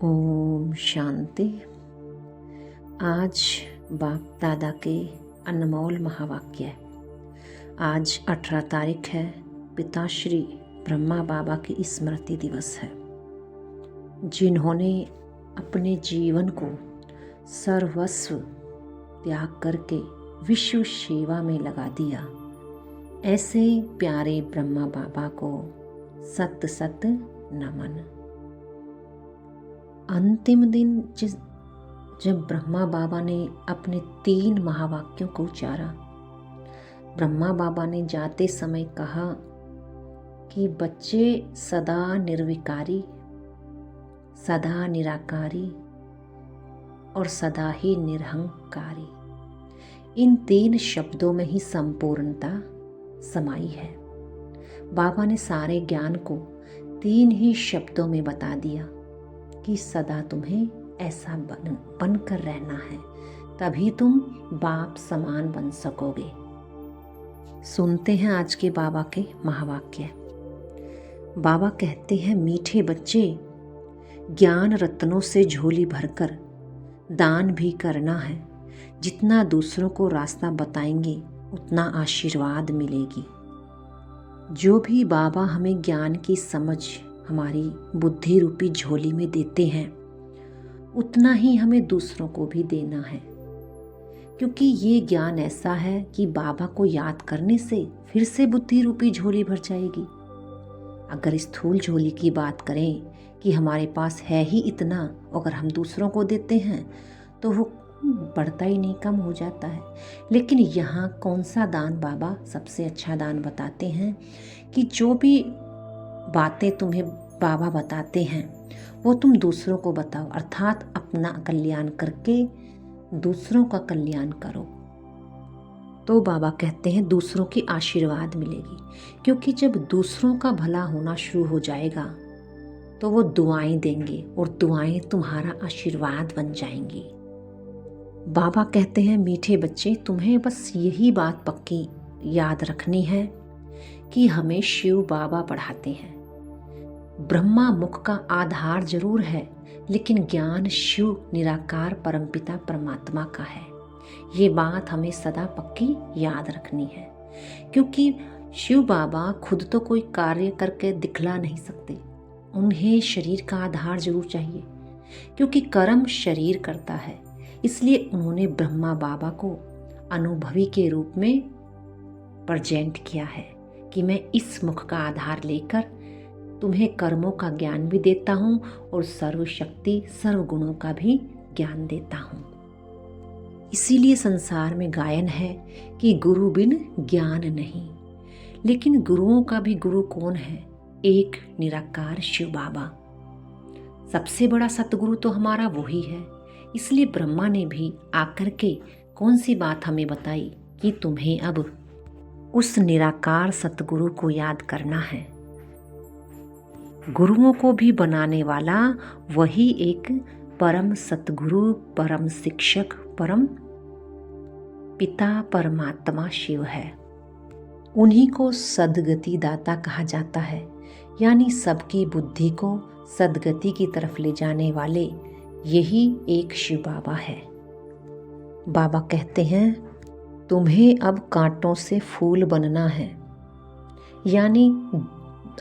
ओम शांति। आज बाप दादा के अनमोल महावाक्य। आज 18 तारीख है। पिताश्री ब्रह्मा बाबा की स्मृति दिवस है, जिन्होंने अपने जीवन को सर्वस्व त्याग करके विश्व सेवा में लगा दिया। ऐसे प्यारे ब्रह्मा बाबा को सत सत नमन। अंतिम दिन जब ब्रह्मा बाबा ने अपने 3 महावाक्यों को उचारा, ब्रह्मा बाबा ने जाते समय कहा कि बच्चे सदा निर्विकारी, सदा निराकारी और सदा ही निरहंकारी, इन 3 शब्दों में ही संपूर्णता समाई है। बाबा ने सारे ज्ञान को 3 ही शब्दों में बता दिया कि सदा तुम्हें ऐसा बनकर रहना है, तभी तुम बाप समान बन सकोगे। सुनते हैं आज के बाबा के महावाक्य। बाबा कहते हैं, मीठे बच्चे, ज्ञान रत्नों से झोली भरकर दान भी करना है। जितना दूसरों को रास्ता बताएंगे उतना आशीर्वाद मिलेगी। जो भी बाबा हमें ज्ञान की समझ हमारी बुद्धि रूपी झोली में देते हैं, उतना ही हमें दूसरों को भी देना है, क्योंकि ये ज्ञान ऐसा है कि बाबा को याद करने से फिर से बुद्धि रूपी झोली भर जाएगी। अगर स्थूल झोली की बात करें कि हमारे पास है ही इतना, अगर हम दूसरों को देते हैं तो वो बढ़ता ही नहीं, कम हो जाता है। लेकिन यहाँ कौन सा दान बाबा सबसे अच्छा दान बताते हैं कि जो भी बातें तुम्हें बाबा बताते हैं वो तुम दूसरों को बताओ, अर्थात अपना कल्याण करके दूसरों का कल्याण करो। तो बाबा कहते हैं दूसरों की आशीर्वाद मिलेगी, क्योंकि जब दूसरों का भला होना शुरू हो जाएगा तो वो दुआएं देंगे और दुआएं तुम्हारा आशीर्वाद बन जाएंगी। बाबा कहते हैं, मीठे बच्चे, तुम्हें बस यही बात पक्की याद रखनी है कि हमें शिव बाबा पढ़ाते हैं। ब्रह्मा मुख का आधार जरूर है, लेकिन ज्ञान शिव निराकार परमपिता परमात्मा का है। ये बात हमें सदा पक्की याद रखनी है, क्योंकि शिव बाबा खुद तो कोई कार्य करके दिखला नहीं सकते। उन्हें शरीर का आधार जरूर चाहिए, क्योंकि कर्म शरीर करता है। इसलिए उन्होंने ब्रह्मा बाबा को अनुभवी के रूप में प्रेजेंट किया है कि मैं इस मुख का आधार लेकर तुम्हें कर्मों का ज्ञान भी देता हूँ और सर्वशक्ति सर्वगुणों का भी ज्ञान देता हूँ। इसीलिए संसार में गायन है कि गुरु बिन ज्ञान नहीं। लेकिन गुरुओं का भी गुरु कौन है? एक निराकार शिव बाबा। सबसे बड़ा सतगुरु तो हमारा वही है। इसलिए ब्रह्मा ने भी आकर के कौन सी बात हमें बताई कि तुम्हें अब उस निराकार सतगुरु को याद करना है। गुरुओं को भी बनाने वाला वही एक परम सतगुरु, परम शिक्षक, परम पिता परमात्मा शिव है। उन्हीं को सद्गति दाता कहा जाता है, यानी सबकी बुद्धि को सद्गति की तरफ ले जाने वाले यही एक शिव बाबा है। बाबा कहते हैं, तुम्हें अब कांटों से फूल बनना है, यानी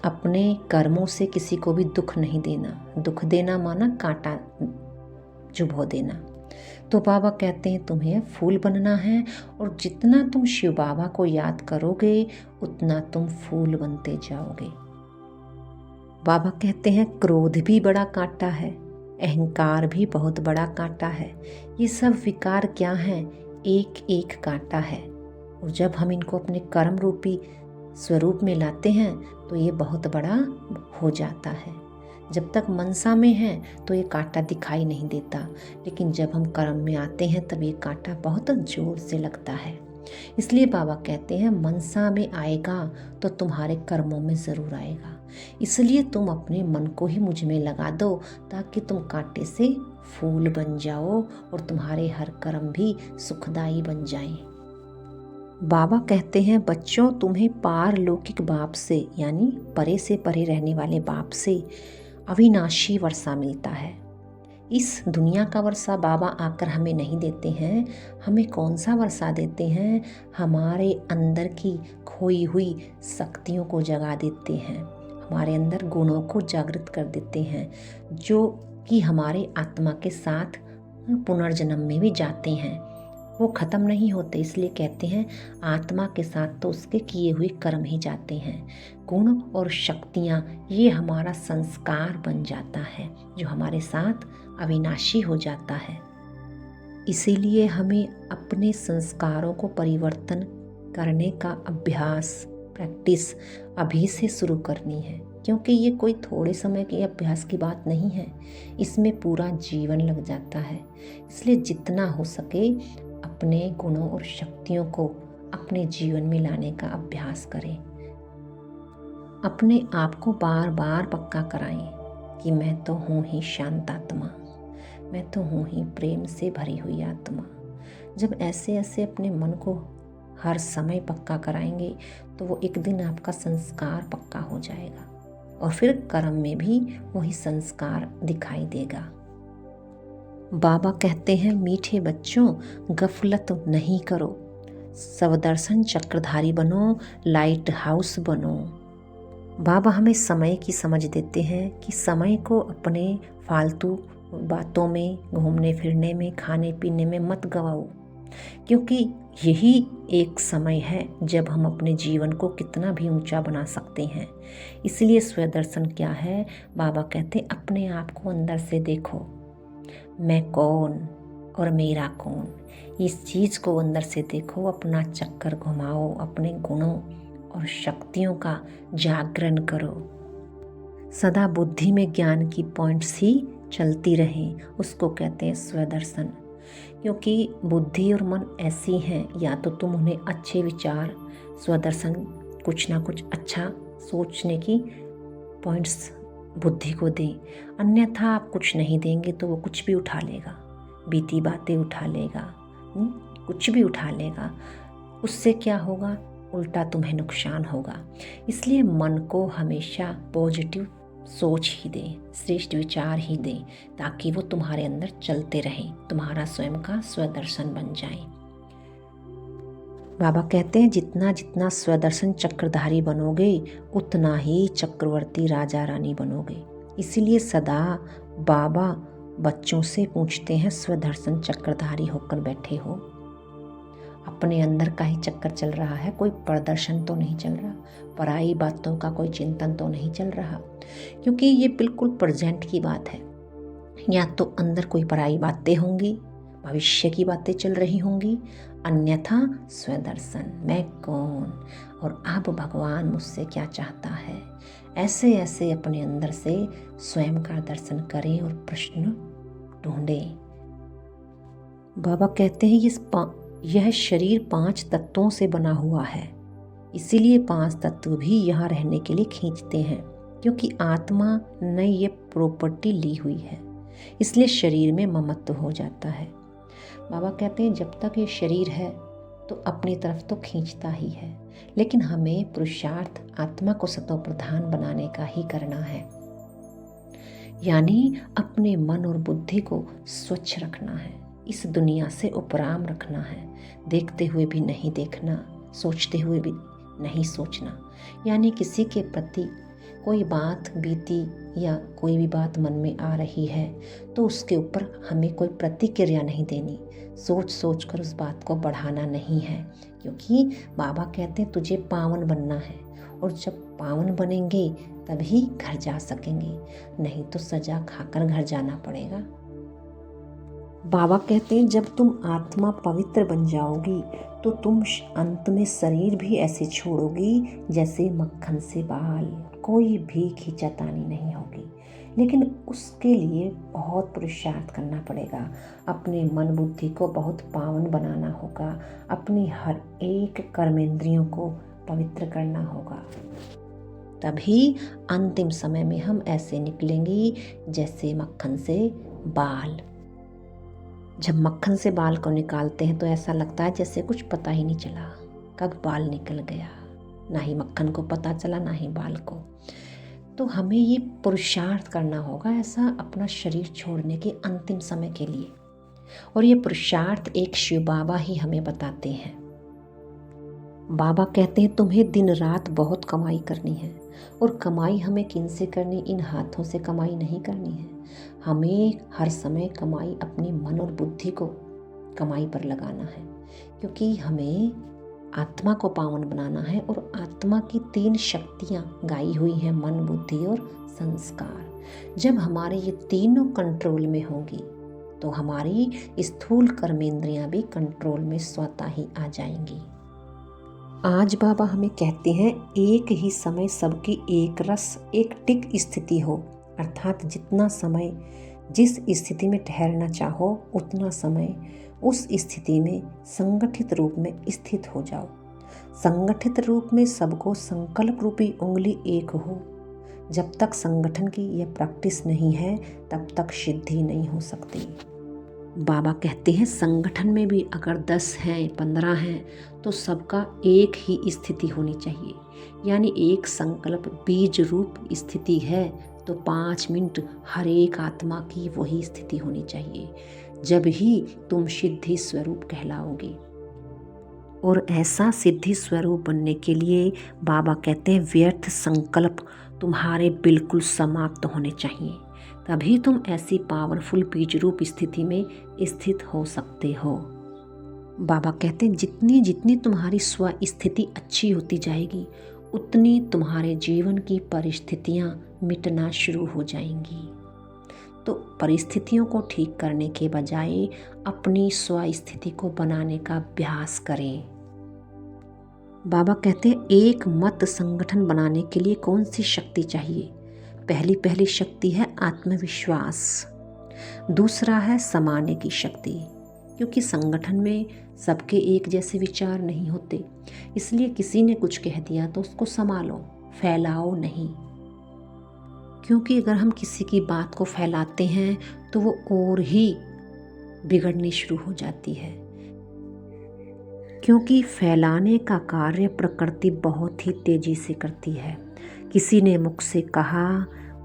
अपने कर्मों से किसी को भी दुख नहीं देना। दुख देना माना कांटा चुभो देना। तो बाबा कहते हैं तुम्हें फूल बनना है, और जितना तुम शिव बाबा को याद करोगे उतना तुम फूल बनते जाओगे। बाबा कहते हैं क्रोध भी बड़ा कांटा है, अहंकार भी बहुत बड़ा कांटा है। ये सब विकार क्या हैं? एक एक कांटा है। और जब हम इनको अपने कर्म रूपी स्वरूप में लाते हैं तो ये बहुत बड़ा हो जाता है। जब तक मनसा में है तो ये कांटा दिखाई नहीं देता, लेकिन जब हम कर्म में आते हैं तब ये कांटा बहुत जोर से लगता है। इसलिए बाबा कहते हैं मनसा में आएगा तो तुम्हारे कर्मों में ज़रूर आएगा। इसलिए तुम अपने मन को ही मुझ में लगा दो, ताकि तुम कांटे से फूल बन जाओ और तुम्हारे हर कर्म भी सुखदायी बन जाएं। बाबा कहते हैं बच्चों, तुम्हें पारलौकिक बाप से यानी परे से परे रहने वाले बाप से अविनाशी वर्षा मिलता है। इस दुनिया का वर्षा बाबा आकर हमें नहीं देते हैं, हमें कौन सा वर्षा देते हैं? हमारे अंदर की खोई हुई शक्तियों को जगा देते हैं, हमारे अंदर गुणों को जागृत कर देते हैं, जो कि हमारे आत्मा के साथ पुनर्जन्म में भी जाते हैं, वो ख़त्म नहीं होते। इसलिए कहते हैं आत्मा के साथ तो उसके किए हुए कर्म ही जाते हैं। गुण और शक्तियाँ ये हमारा संस्कार बन जाता है, जो हमारे साथ अविनाशी हो जाता है। इसीलिए हमें अपने संस्कारों को परिवर्तन करने का अभ्यास, प्रैक्टिस अभी से शुरू करनी है, क्योंकि ये कोई थोड़े समय के अभ्यास की बात नहीं है, इसमें पूरा जीवन लग जाता है। इसलिए जितना हो सके अपने गुणों और शक्तियों को अपने जीवन में लाने का अभ्यास करें। अपने आप को बार बार पक्का कराएं कि मैं तो हूँ ही शांत आत्मा, मैं तो हूँ ही प्रेम से भरी हुई आत्मा। जब ऐसे ऐसे अपने मन को हर समय पक्का कराएंगे तो वो एक दिन आपका संस्कार पक्का हो जाएगा और फिर कर्म में भी वही संस्कार दिखाई देगा। बाबा कहते हैं मीठे बच्चों, गफलत नहीं करो, स्वदर्शन चक्रधारी बनो, लाइट हाउस बनो। बाबा हमें समय की समझ देते हैं कि समय को अपने फालतू बातों में, घूमने फिरने में, खाने पीने में मत गवाओ, क्योंकि यही एक समय है जब हम अपने जीवन को कितना भी ऊंचा बना सकते हैं। इसलिए स्वदर्शन क्या है? बाबा कहते हैं अपने आप को अंदर से देखो, मैं कौन और मेरा कौन, इस चीज़ को अंदर से देखो, अपना चक्कर घुमाओ, अपने गुणों और शक्तियों का जागरण करो। सदा बुद्धि में ज्ञान की पॉइंट्स ही चलती रहें, उसको कहते हैं स्वदर्शन। क्योंकि बुद्धि और मन ऐसी हैं, या तो तुम उन्हें अच्छे विचार, स्वदर्शन कुछ ना कुछ अच्छा सोचने की पॉइंट्स बुद्धि को दें, अन्यथा आप कुछ नहीं देंगे तो वो कुछ भी उठा लेगा, बीती बातें उठा लेगा, कुछ भी उठा लेगा। उससे क्या होगा? उल्टा तुम्हें नुकसान होगा। इसलिए मन को हमेशा पॉजिटिव सोच ही दें, श्रेष्ठ विचार ही दें, ताकि वो तुम्हारे अंदर चलते रहें, तुम्हारा स्वयं का स्वदर्शन बन जाए। बाबा कहते हैं जितना जितना स्वदर्शन चक्रधारी बनोगे उतना ही चक्रवर्ती राजा रानी बनोगे। इसीलिए सदा बाबा बच्चों से पूछते हैं स्वदर्शन चक्रधारी होकर बैठे हो, अपने अंदर का ही चक्कर चल रहा है, कोई प्रदर्शन तो नहीं चल रहा, पराई बातों का कोई चिंतन तो नहीं चल रहा, क्योंकि ये बिल्कुल प्रेजेंट की बात है। या तो अंदर कोई पराई बातें होंगी, भविष्य की बातें चल रही होंगी, अन्यथा स्वदर्शन, मैं कौन और अब भगवान मुझसे क्या चाहता है, ऐसे ऐसे अपने अंदर से स्वयं का दर्शन करें और प्रश्न ढूंढें। बाबा कहते हैं यह शरीर 5 तत्वों से बना हुआ है, इसीलिए 5 तत्व भी यहाँ रहने के लिए खींचते हैं, क्योंकि आत्मा ने ये प्रॉपर्टी ली हुई है, इसलिए शरीर में ममत्व हो जाता है। बाबा कहते हैं जब तक ये शरीर है तो अपनी तरफ तो खींचता ही है, लेकिन हमें पुरुषार्थ आत्मा को सतो प्रधान बनाने का ही करना है, यानी अपने मन और बुद्धि को स्वच्छ रखना है, इस दुनिया से उपराम रखना है, देखते हुए भी नहीं देखना, सोचते हुए भी नहीं सोचना। यानी किसी के प्रति कोई बात बीती या कोई भी बात मन में आ रही है तो उसके ऊपर हमें कोई प्रतिक्रिया नहीं देनी, सोच सोच कर उस बात को बढ़ाना नहीं है, क्योंकि बाबा कहते हैं तुझे पावन बनना है, और जब पावन बनेंगे तभी घर जा सकेंगे, नहीं तो सजा खाकर घर जाना पड़ेगा। बाबा कहते हैं जब तुम आत्मा पवित्र बन जाओगी तो तुम अंत में शरीर भी ऐसे छोड़ोगी जैसे मक्खन से बाल, कोई भी खींचातानी नहीं होगी, लेकिन उसके लिए बहुत पुरुषार्थ करना पड़ेगा, अपने मन बुद्धि को बहुत पावन बनाना होगा, अपनी हर एक कर्मेंद्रियों को पवित्र करना होगा, तभी अंतिम समय में हम ऐसे निकलेंगी जैसे मक्खन से बाल। जब मक्खन से बाल को निकालते हैं तो ऐसा लगता है जैसे कुछ पता ही नहीं चला कब बाल निकल गया, ना ही मक्खन को पता चला ना ही बाल को। तो हमें ये पुरुषार्थ करना होगा ऐसा अपना शरीर छोड़ने के अंतिम समय के लिए। और ये पुरुषार्थ एक शिव बाबा ही हमें बताते हैं। बाबा कहते हैं तुम्हें दिन रात बहुत कमाई करनी है, और कमाई हमें किन से करनी, इन हाथों से कमाई नहीं करनी है। हमें हर समय कमाई अपनी मन और बुद्धि को कमाई पर लगाना है, क्योंकि हमें आत्मा को पावन बनाना है। और आत्मा की 3 शक्तियाँ गाई हुई हैं, मन, बुद्धि और संस्कार। जब हमारे ये तीनों कंट्रोल में होंगी तो हमारी स्थूल कर्मेंद्रियाँ भी कंट्रोल में स्वतः ही आ जाएंगी। आज बाबा हमें कहते हैं एक ही समय सबकी एक रस एक टिक स्थिति हो, अर्थात जितना समय जिस स्थिति में ठहरना चाहो उतना समय उस स्थिति में संगठित रूप में स्थित हो जाओ। संगठित रूप में सबको संकल्प रूपी उंगली एक हो। जब तक संगठन की यह प्रैक्टिस नहीं है तब तक सिद्धि नहीं हो सकती। बाबा कहते हैं संगठन में भी अगर 10 हैं 15 हैं तो सबका एक ही स्थिति होनी चाहिए, यानी एक संकल्प बीज रूप स्थिति है तो 5 मिनट हर एक आत्मा की वही स्थिति होनी चाहिए, जब ही तुम सिद्धि स्वरूप कहलाओगे। और ऐसा सिद्धि स्वरूप बनने के लिए बाबा कहते हैं व्यर्थ संकल्प तुम्हारे बिल्कुल समाप्त होने चाहिए, तभी तुम ऐसी पावरफुल बीज रूप स्थिति में स्थित हो सकते हो। बाबा कहते हैं जितनी जितनी तुम्हारी स्व स्थिति अच्छी होती जाएगी उतनी तुम्हारे जीवन की परिस्थितियां मिटना शुरू हो जाएंगी। तो परिस्थितियों को ठीक करने के बजाय अपनी स्व स्थिति को बनाने का अभ्यास करें। बाबा कहते हैं एक मत संगठन बनाने के लिए कौन सी शक्ति चाहिए? पहली शक्ति है आत्मविश्वास, दूसरा है समाने की शक्ति, क्योंकि संगठन में सबके एक जैसे विचार नहीं होते, इसलिए किसी ने कुछ कह दिया तो उसको संभालो, फैलाओ नहीं। क्योंकि अगर हम किसी की बात को फैलाते हैं तो वो और ही बिगड़नी शुरू हो जाती है, क्योंकि फैलाने का कार्य प्रकृति बहुत ही तेजी से करती है। किसी ने मुख से कहा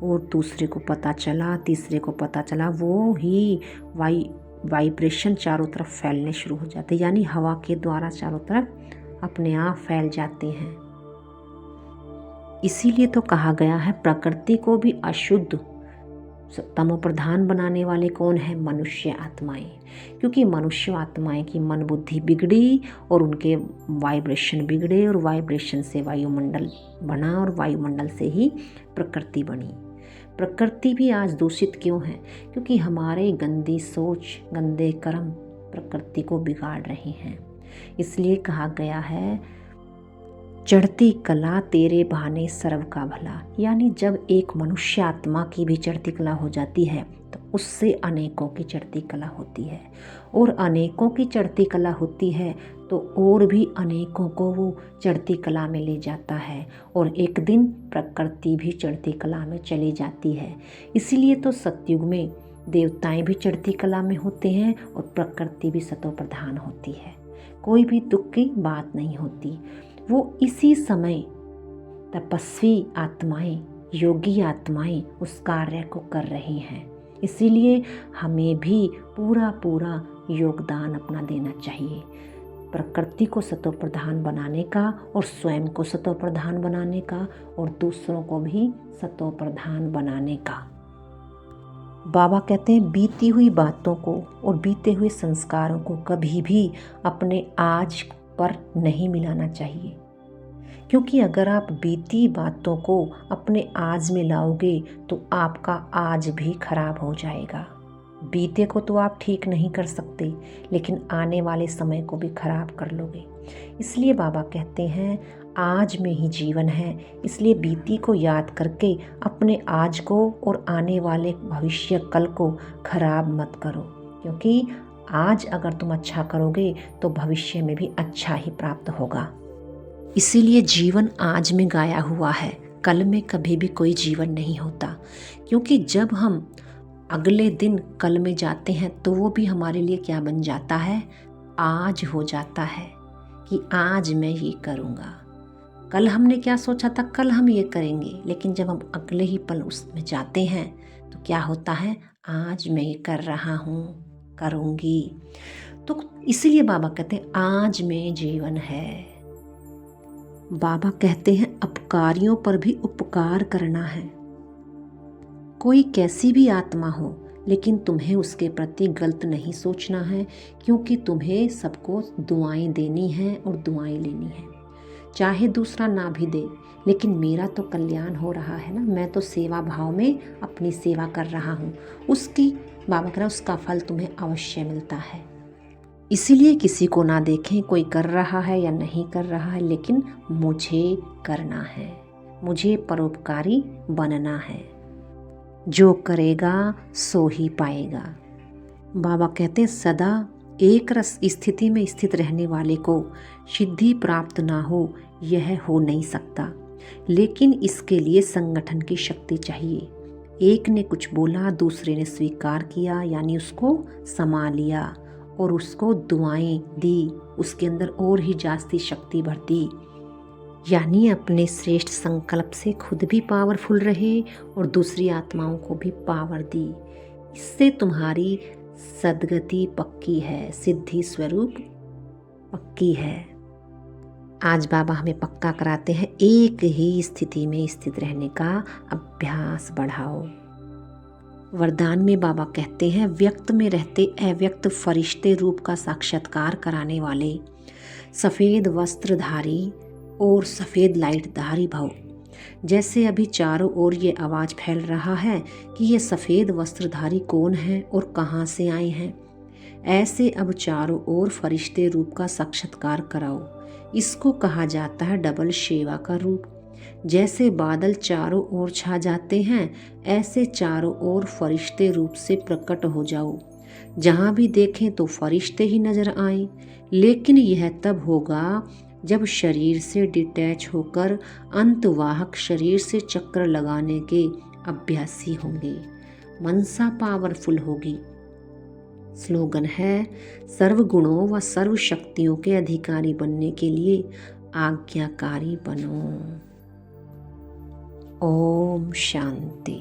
और दूसरे को पता चला, तीसरे को पता चला, वो ही वाइब्रेशन चारों तरफ फैलने शुरू हो जाते हैं, यानी हवा के द्वारा चारों तरफ अपने आप फैल जाते हैं। इसीलिए तो कहा गया है प्रकृति को भी अशुद्ध तमो प्रधान बनाने वाले कौन है? मनुष्य आत्माएं, क्योंकि मनुष्य आत्माएं की मन बुद्धि बिगड़ी और उनके वाइब्रेशन बिगड़े और वाइब्रेशन से वायुमंडल बना और वायुमंडल से ही प्रकृति बनी। प्रकृति भी आज दूषित क्यों है? क्योंकि हमारे गंदी सोच गंदे कर्म प्रकृति को बिगाड़ रहे हैं। इसलिए कहा गया है चढ़ती कला तेरे बहाने सर्व का भला, यानी जब एक मनुष्य आत्मा की भी चढ़ती कला हो जाती है तो उससे अनेकों की चढ़ती कला होती है, और अनेकों की चढ़ती कला होती है तो और भी अनेकों को वो चढ़ती कला में ले जाता है, और एक दिन प्रकृति भी चढ़ती कला में चली जाती है। इसीलिए तो सतयुग में देवताएं भी चढ़ती कला में होते हैं और प्रकृति भी सतो प्रधान होती है। कोई भी दुख की बात नहीं होती। वो इसी समय तपस्वी आत्माएं, योगी आत्माएं उस कार्य को कर रही हैं। इसीलिए हमें भी पूरा योगदान अपना देना चाहिए, प्रकृति को सतो प्रधान बनाने का और स्वयं को सतो प्रधान बनाने का और दूसरों को भी सतो प्रधान बनाने का। बाबा कहते हैं बीती हुई बातों को और बीते हुए संस्कारों को कभी भी अपने आज पर नहीं मिलाना चाहिए, क्योंकि अगर आप बीती बातों को अपने आज में लाओगे तो आपका आज भी खराब हो जाएगा। बीते को तो आप ठीक नहीं कर सकते, लेकिन आने वाले समय को भी खराब कर लोगे। इसलिए बाबा कहते हैं आज में ही जीवन है, इसलिए बीती को याद करके अपने आज को और आने वाले भविष्य कल को खराब मत करो, क्योंकि आज अगर तुम अच्छा करोगे तो भविष्य में भी अच्छा ही प्राप्त होगा। इसीलिए जीवन आज में गाया हुआ है, कल में कभी भी कोई जीवन नहीं होता, क्योंकि जब हम अगले दिन कल में जाते हैं तो वो भी हमारे लिए क्या बन जाता है? आज हो जाता है कि आज मैं ये करूँगा। कल हमने क्या सोचा था, कल हम ये करेंगे, लेकिन जब हम अगले ही पल उसमें जाते हैं तो क्या होता है, आज मैं ये कर रहा हूँ, करूँगी। तो इसीलिए बाबा कहते हैं आज में जीवन है। बाबा कहते हैं अपकारियों पर भी उपकार करना है। कोई कैसी भी आत्मा हो, लेकिन तुम्हें उसके प्रति गलत नहीं सोचना है, क्योंकि तुम्हें सबको दुआएं देनी हैं और दुआएं लेनी हैं। चाहे दूसरा ना भी दे, लेकिन मेरा तो कल्याण हो रहा है ना, मैं तो सेवा भाव में अपनी सेवा कर रहा हूँ, उसकी बाबा कह रहा है उसका फल तुम्हें अवश्य मिलता है। इसीलिए किसी को ना देखें कोई कर रहा है या नहीं कर रहा है, लेकिन मुझे करना है, मुझे परोपकारी बनना है। जो करेगा सो ही पाएगा। बाबा कहते हैं सदा एक रस स्थिति में स्थित रहने वाले को सिद्धि प्राप्त ना हो, यह हो नहीं सकता, लेकिन इसके लिए संगठन की शक्ति चाहिए। एक ने कुछ बोला, दूसरे ने स्वीकार किया, यानी उसको समा लिया और उसको दुआएं दी, उसके अंदर और ही जास्ती शक्ति भर दी, यानी अपने श्रेष्ठ संकल्प से खुद भी पावरफुल रहे और दूसरी आत्माओं को भी पावर दी। इससे तुम्हारी सद्गति पक्की है, सिद्धि स्वरूप पक्की है। आज बाबा हमें पक्का कराते हैं एक ही स्थिति में स्थित रहने का अभ्यास बढ़ाओ। वरदान में बाबा कहते हैं व्यक्त में रहते अव्यक्त फरिश्ते रूप का साक्षात्कार कराने वाले, सफ़ेद वस्त्रधारी और सफ़ेद लाइटधारी भव। जैसे अभी चारों ओर ये आवाज़ फैल रहा है कि ये सफ़ेद वस्त्रधारी कौन है और कहाँ से आए हैं, ऐसे अब चारों ओर फरिश्ते रूप का साक्षात्कार कराओ। इसको कहा जाता है डबल सेवा का रूप। जैसे बादल चारों ओर छा जाते हैं, ऐसे चारों ओर फरिश्ते रूप से प्रकट हो जाओ। जहाँ भी देखें तो फरिश्ते ही नजर आए, लेकिन यह तब होगा जब शरीर से डिटैच होकर अंतवाहक शरीर से चक्र लगाने के अभ्यासी होंगे। मनसा पावरफुल होगी। स्लोगन है सर्व गुणों व सर्व शक्तियों के अधिकारी बनने के लिए आज्ञाकारी बनो। ओम शांति।